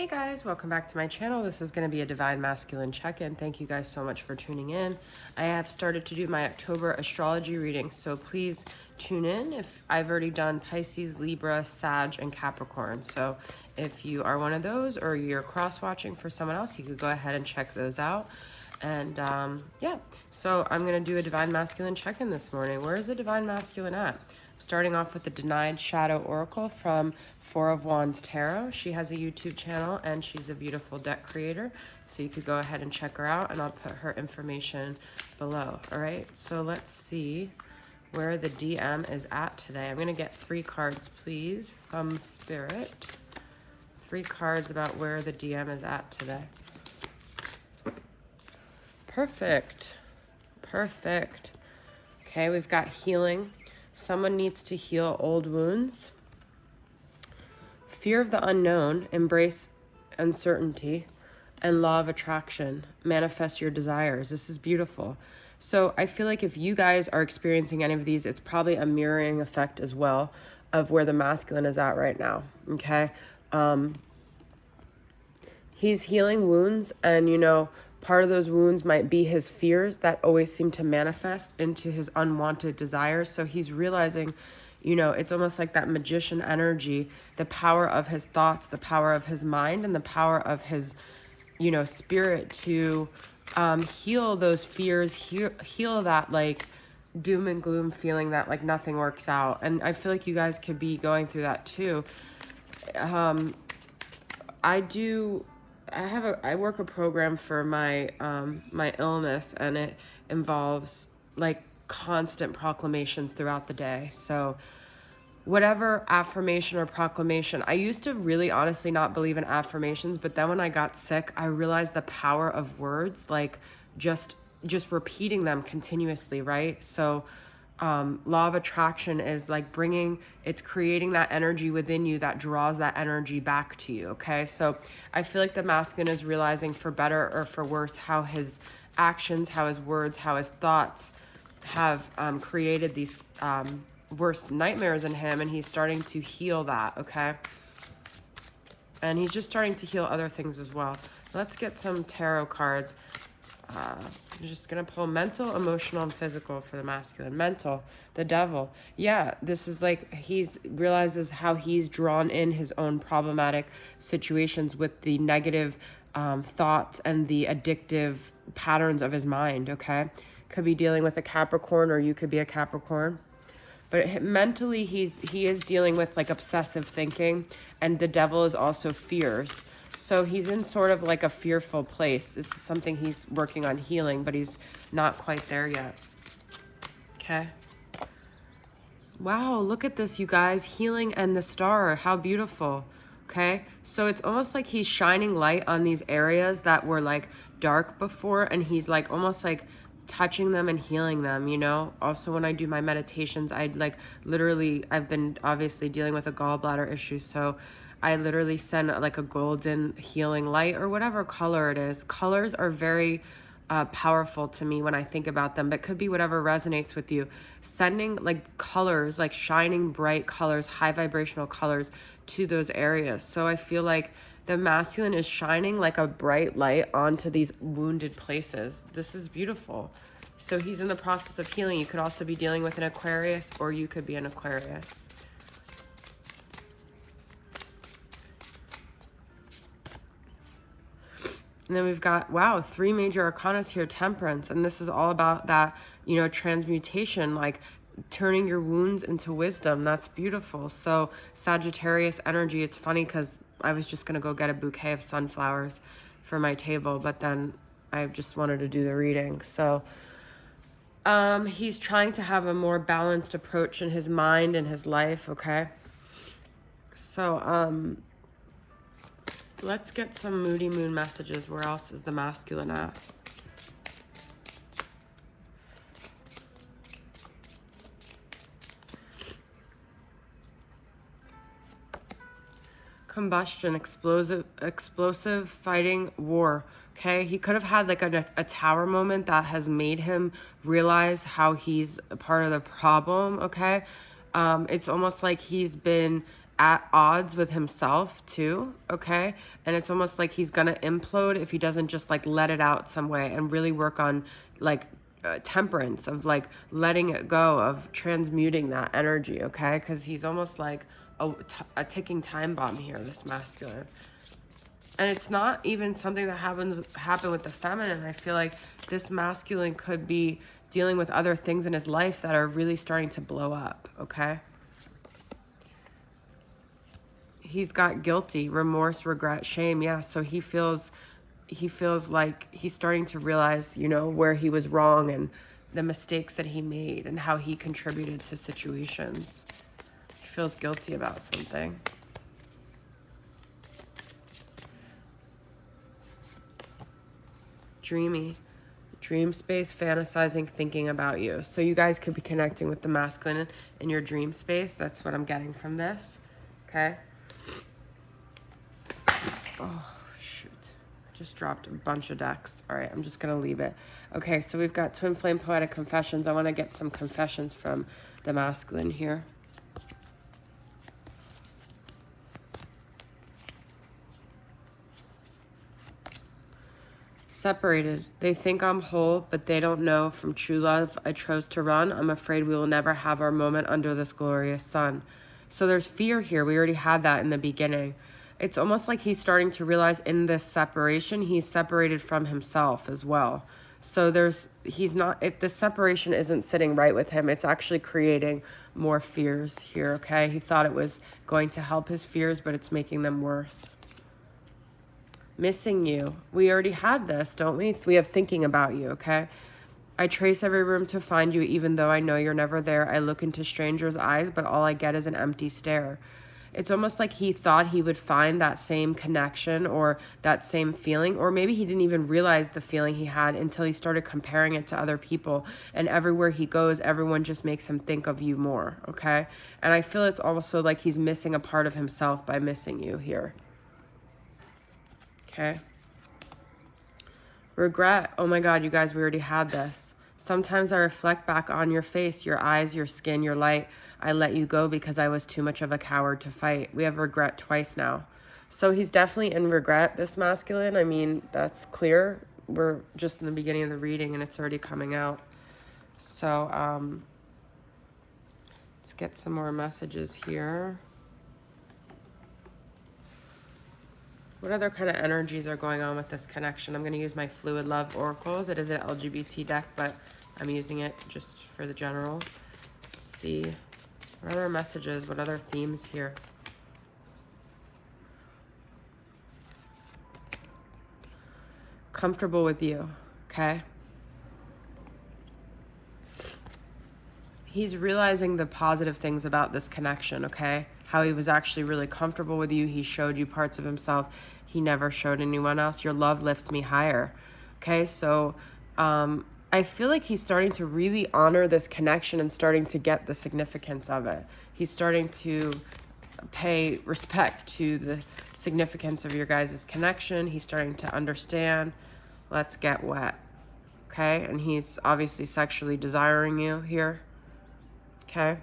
Hey guys, welcome back to my channel. This is going to be a Divine Masculine check-in. Thank you guys so much for tuning in. I have started to do my October astrology reading, so please tune in. If I've already done Pisces, Libra, Sag, and Capricorn. So if you are one of those or you're cross-watching for someone else, you could go ahead and check those out. And yeah, so I'm going to do a Divine Masculine check-in this morning. Where is the Divine Masculine at? Starting off with the Denied Shadow Oracle from Four of Wands Tarot. She has a YouTube channel and she's a beautiful deck creator. So you could go ahead and check her out and I'll put her information below. All right, so let's see where the DM is at today. I'm gonna get 3 cards, please, from Spirit. 3 cards about where the DM is at today. Perfect, perfect. Okay, we've got healing. Someone needs to heal old wounds. Fear of the unknown, embrace uncertainty, and law of attraction, manifest your desires. This is beautiful. So I feel like if you guys are experiencing any of these, it's probably a mirroring effect as well of where the masculine is at right now, okay? He's healing wounds, and you know, part of those wounds might be his fears that always seem to manifest into his unwanted desires. So he's realizing, you know, it's almost like that magician energy, the power of his thoughts, the power of his mind, and the power of his, you know, spirit to heal those fears, heal that like doom and gloom feeling that like nothing works out. And I feel like you guys could be going through that too. I work a program for my my illness, and it involves like constant proclamations throughout the day. So whatever affirmation or proclamation, I used to really honestly not believe in affirmations, but then when I got sick, I realized the power of words, like just repeating them continuously, right? So law of attraction is like it's creating that energy within you that draws that energy back to you, okay? So I feel like the masculine is realizing, for better or for worse, how his actions, how his words, how his thoughts have created these worst nightmares in him, and he's starting to heal that, okay? And he's just starting to heal other things as well. Let's get some tarot cards. I'm just going to pull mental, emotional, and physical for the masculine. Mental, the devil. Yeah, this is like he's realizes how he's drawn in his own problematic situations with the negative thoughts and the addictive patterns of his mind, okay? Could be dealing with a Capricorn, or you could be a Capricorn. But mentally, he is dealing with like obsessive thinking, and the devil is also fears. So he's in sort of like a fearful place. This is something he's working on healing, but he's not quite there yet. Okay. Wow, look at this, you guys. Healing and the star. How beautiful. Okay. So it's almost like he's shining light on these areas that were like dark before, and he's like almost like touching them and healing them, you know? Also, when I do my meditations, I've been obviously dealing with a gallbladder issue, so I literally send like a golden healing light, or whatever color it is. Colors are very powerful to me when I think about them, but could be whatever resonates with you. Sending like colors, like shining bright colors, high vibrational colors to those areas. So I feel like the masculine is shining like a bright light onto these wounded places. This is beautiful. So he's in the process of healing. You could also be dealing with an Aquarius, or you could be an Aquarius. And then we've got, wow, 3 major arcanas here, Temperance. And this is all about that, you know, transmutation, like turning your wounds into wisdom. That's beautiful. So Sagittarius energy. It's funny because I was just going to go get a bouquet of sunflowers for my table, but then I just wanted to do the reading. So he's trying to have a more balanced approach in his mind and his life, okay? So let's get some Moody Moon messages. Where else is the masculine at? Combustion, explosive fighting, war. Okay, he could have had like a tower moment that has made him realize how he's a part of the problem. Okay, it's almost like he's been at odds with himself too, okay? And it's almost like he's gonna implode if he doesn't just like let it out some way and really work on like temperance, of like letting it go, of transmuting that energy, okay? Because he's almost like a ticking time bomb here, this masculine. And it's not even something that happened with the feminine. I feel like this masculine could be dealing with other things in his life that are really starting to blow up, okay? He's got guilty, remorse, regret, shame. Yeah, so he feels like he's starting to realize, you know, where he was wrong and the mistakes that he made and how he contributed to situations. He feels guilty about something. Dreamy. Dream space, fantasizing, thinking about you. So you guys could be connecting with the masculine in your dream space. That's what I'm getting from this. Okay. Oh, shoot. I just dropped a bunch of decks. All right, I'm just going to leave it. Okay, so we've got Twin Flame Poetic Confessions. I want to get some confessions from the masculine here. Separated. They think I'm whole, but they don't know from true love I chose to run. I'm afraid we will never have our moment under this glorious sun. So there's fear here. We already had that in the beginning. It's almost like he's starting to realize in this separation, he's separated from himself as well. So the separation isn't sitting right with him. It's actually creating more fears here, okay? He thought it was going to help his fears, but it's making them worse. Missing you. We already had this, don't we? We have thinking about you, okay? I trace every room to find you, even though I know you're never there. I look into strangers' eyes, but all I get is an empty stare. It's almost like he thought he would find that same connection or that same feeling, or maybe he didn't even realize the feeling he had until he started comparing it to other people. And everywhere he goes, everyone just makes him think of you more, okay? And I feel it's also like he's missing a part of himself by missing you here. Okay. Regret. Oh my God, you guys, we already had this. Sometimes I reflect back on your face, your eyes, your skin, your light. I let you go because I was too much of a coward to fight. We have regret twice now. So he's definitely in regret, this masculine. I mean, that's clear. We're just in the beginning of the reading and it's already coming out. So let's get some more messages here. What other kind of energies are going on with this connection? I'm going to use my Fluid Love Oracles. It is an LGBT deck, but I'm using it just for the general. Let's see. What other messages? What other themes here? Comfortable with you, okay? He's realizing the positive things about this connection, okay? How he was actually really comfortable with you. He showed you parts of himself he never showed anyone else. Your love lifts me higher, okay? So I feel like he's starting to really honor this connection and starting to get the significance of it. He's starting to pay respect to the significance of your guys' connection. He's starting to understand. Let's get wet, okay? And he's obviously sexually desiring you here, okay?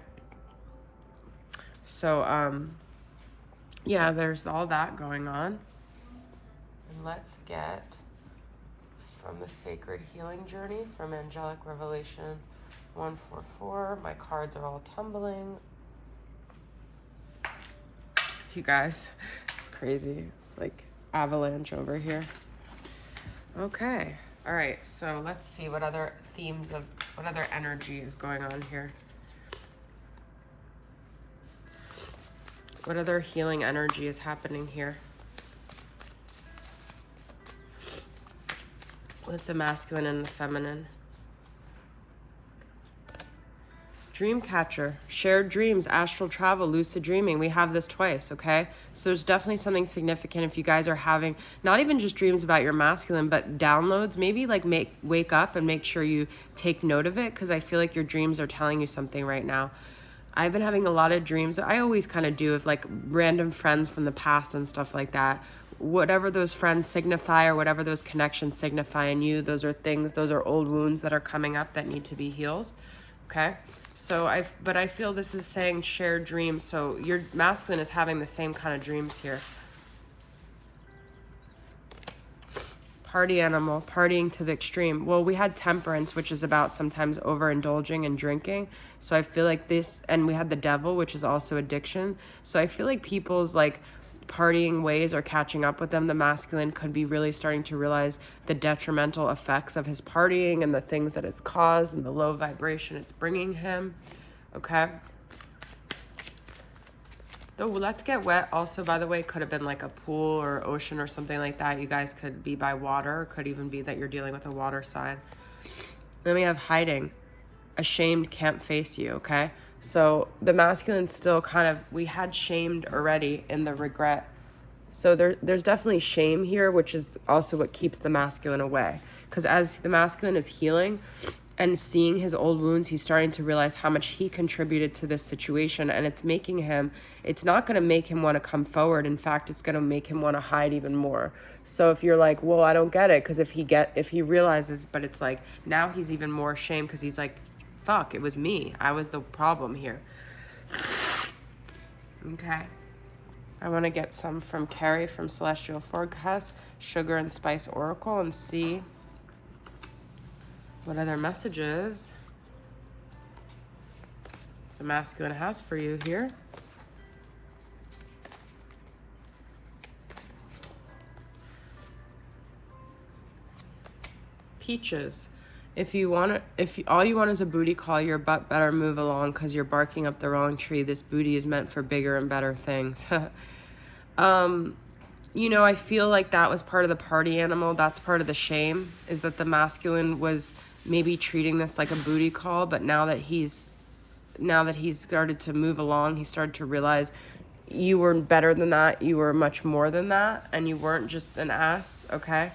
So, yeah, there's all that going on. And let's get from the Sacred Healing Journey from Angelic Revelation 144. My cards are all tumbling. You guys, it's crazy. It's like avalanche over here. Okay. All right. So let's see what other what other energy is going on here. What other healing energy is happening here with the masculine and the feminine? Dreamcatcher, shared dreams, astral travel, lucid dreaming. We have this twice, okay? So there's definitely something significant if you guys are having not even just dreams about your masculine, but downloads. Maybe like wake up and make sure you take note of it, because I feel like your dreams are telling you something right now. I've been having a lot of dreams. I always kind of do, of like random friends from the past and stuff like that. Whatever those friends signify or whatever those connections signify in you, those are things, those are old wounds that are coming up that need to be healed. Okay? So but I feel this is saying shared dreams. So your masculine is having the same kind of dreams here. Party animal, partying to the extreme. Well, we had temperance, which is about sometimes overindulging and drinking. So I feel like this, and we had the devil, which is also addiction. So I feel like people's like partying ways are catching up with them. The masculine could be really starting to realize the detrimental effects of his partying and the things that it's caused and the low vibration it's bringing him. Okay. Oh, Let's Get Wet also, by the way, could have been like a pool or ocean or something like that. You guys could be by water. Could even be that you're dealing with a water sign. Then we have hiding. Ashamed, can't face you, okay? So the masculine still kind of, we had shamed already in the regret. So there's definitely shame here, which is also what keeps the masculine away. Because as the masculine is healing and seeing his old wounds, he's starting to realize how much he contributed to this situation. And it's not going to make him want to come forward. In fact, it's going to make him want to hide even more. So if you're like, well, I don't get it. Because if he realizes, but it's like, now he's even more ashamed because he's like, fuck, it was me. I was the problem here. Okay. I want to get some from Carrie from Celestial Forecast, Sugar and Spice Oracle, and see what other messages the masculine has for you here. Peaches. If all you want is a booty call, your butt better move along because you're barking up the wrong tree. This booty is meant for bigger and better things. I feel like that was part of the party animal. That's part of the shame, is that the masculine was maybe treating this like a booty call, but now that he's started to move along, he started to realize you were better than that. You were much more than that, and you weren't just an ass, okay?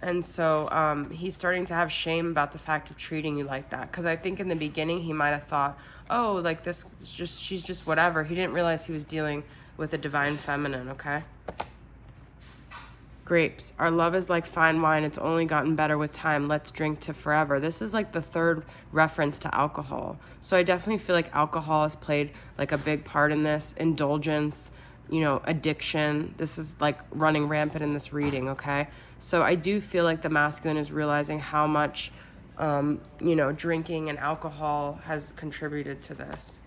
And so he's starting to have shame about the fact of treating you like that. Because I think in the beginning he might have thought, oh, like this, she's just whatever. He didn't realize he was dealing with a divine feminine, okay? Grapes. Our love is like fine wine. It's only gotten better with time. Let's drink to forever. This is like the third reference to alcohol. So I definitely feel like alcohol has played like a big part in this. Indulgence, addiction. This is like running rampant in this reading, okay? So I do feel like the masculine is realizing how much, drinking and alcohol has contributed to this.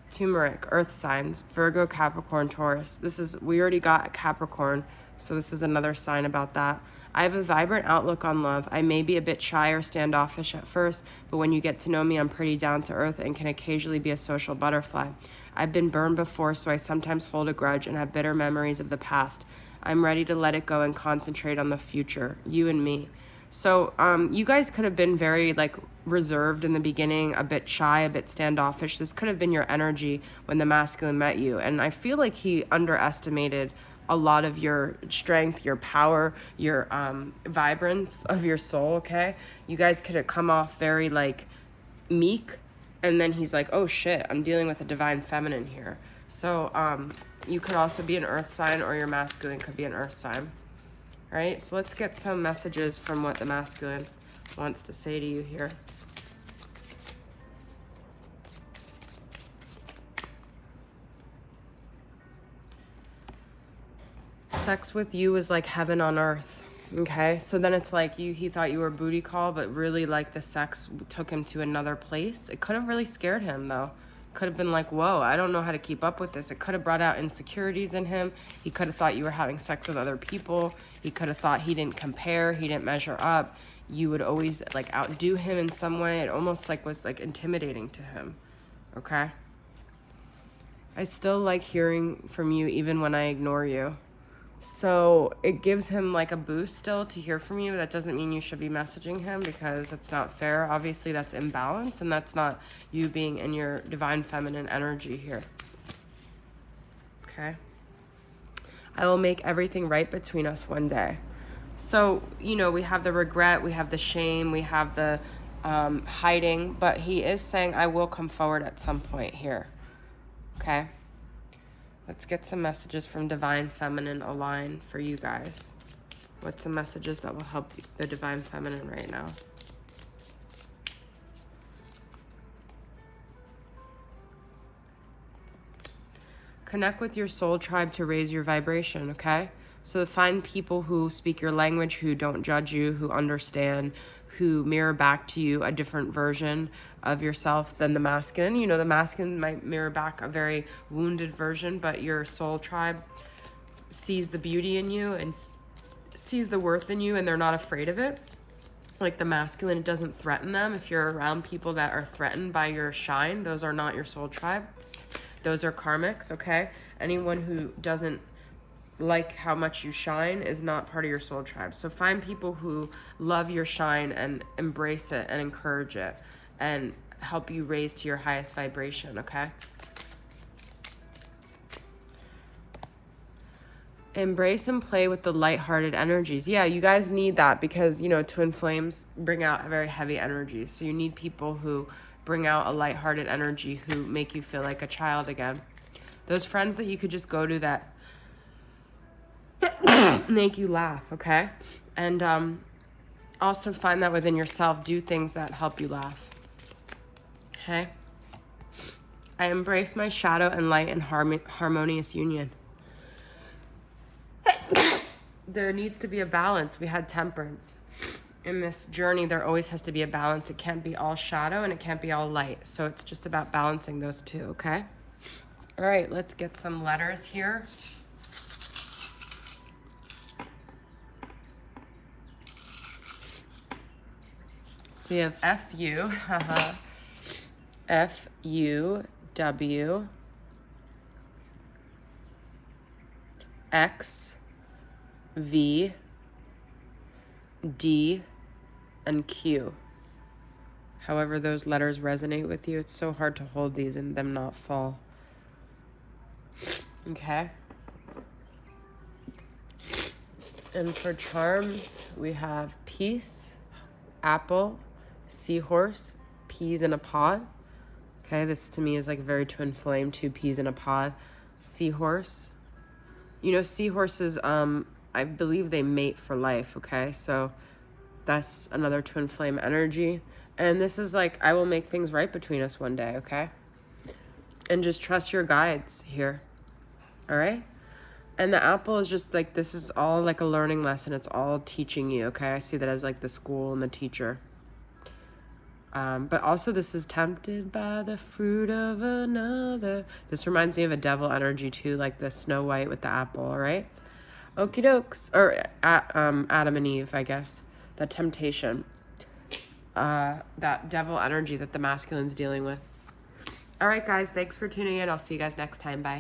Turmeric, earth signs, Virgo, Capricorn, Taurus. We already got Capricorn, so this is another sign about that. I have a vibrant outlook on love. I may be a bit shy or standoffish at first, but when you get to know me, I'm pretty down to earth and can occasionally be a social butterfly. I've been burned before, so I sometimes hold a grudge and have bitter memories of the past. I'm ready to let it go and concentrate on the future, you and me. So you guys could have been very reserved in the beginning, a bit shy, a bit standoffish. This could have been your energy when the masculine met you. And I feel like he underestimated a lot of your strength, your power, your vibrance of your soul, okay? You guys could have come off very meek, and then he's like, oh shit, I'm dealing with a divine feminine here. So you could also be an earth sign, or your masculine could be an earth sign. All right, so let's get some messages from what the masculine wants to say to you here. Sex with you is like heaven on earth. Okay, so then it's like he thought you were a booty call, but really the sex took him to another place. It could have really scared him though. Could have been like, whoa, I don't know how to keep up with this. It could have brought out insecurities in him. He could have thought you were having sex with other people. He could have thought he didn't compare, he didn't measure up. You would always outdo him in some way. It almost was intimidating to him. Okay? I still like hearing from you even when I ignore you. So it gives him a boost still to hear from you. That doesn't mean you should be messaging him, because it's not fair. Obviously that's imbalance, and that's not you being in your divine feminine energy here. Okay. I will make everything right between us one day. So, we have the regret, we have the shame, we have the hiding, but he is saying, I will come forward at some point here. Okay. Let's get some messages from Divine Feminine Align for you guys. What's some messages that will help the Divine Feminine right now? Connect with your soul tribe to raise your vibration, okay? So find people who speak your language, who don't judge you, who understand, who mirror back to you a different version of yourself than the masculine. You know, the masculine might mirror back a very wounded version, but your soul tribe sees the beauty in you and sees the worth in you, and they're not afraid of it. Like the masculine, it doesn't threaten them. If you're around people that are threatened by your shine, those are not your soul tribe. Those are karmics, okay? Anyone who doesn't like how much you shine is not part of your soul tribe. So find people who love your shine and embrace it and encourage it and help you raise to your highest vibration, okay? Embrace and play with the lighthearted energies. Yeah, you guys need that because, you know, twin flames bring out a very heavy energy. So you need people who bring out a lighthearted energy, who make you feel like a child again. Those friends that you could just go to that make you laugh, okay? And also find that within yourself. Do things that help you laugh, okay? I embrace my shadow and light in harmonious union. There needs to be a balance. We had temperance. In this journey, there always has to be a balance. It can't be all shadow and it can't be all light. So it's just about balancing those two, okay? All right, let's get some letters here. We have F-U, F-U-W, X, V, D, and Q. However those letters resonate with you, it's so hard to hold these and them not fall. Okay. And for charms, we have peace, apple, seahorse, peas in a pod. Okay, this to me is like very twin flame, 2 peas in a pod. Seahorse. You know, seahorses, I believe they mate for life, okay? So that's another twin flame energy. And this is like, I will make things right between us one day, okay? And just trust your guides here, all right? And the apple is just like, this is all like a learning lesson. It's all teaching you, okay? I see that as like the school and the teacher. But also this is tempted by the fruit of another. This reminds me of a devil energy too, like the Snow White with the apple, all right? Okie dokes. Or Adam and Eve, I guess. That temptation. That devil energy that the masculine's dealing with. All right, guys, thanks for tuning in. I'll see you guys next time. Bye.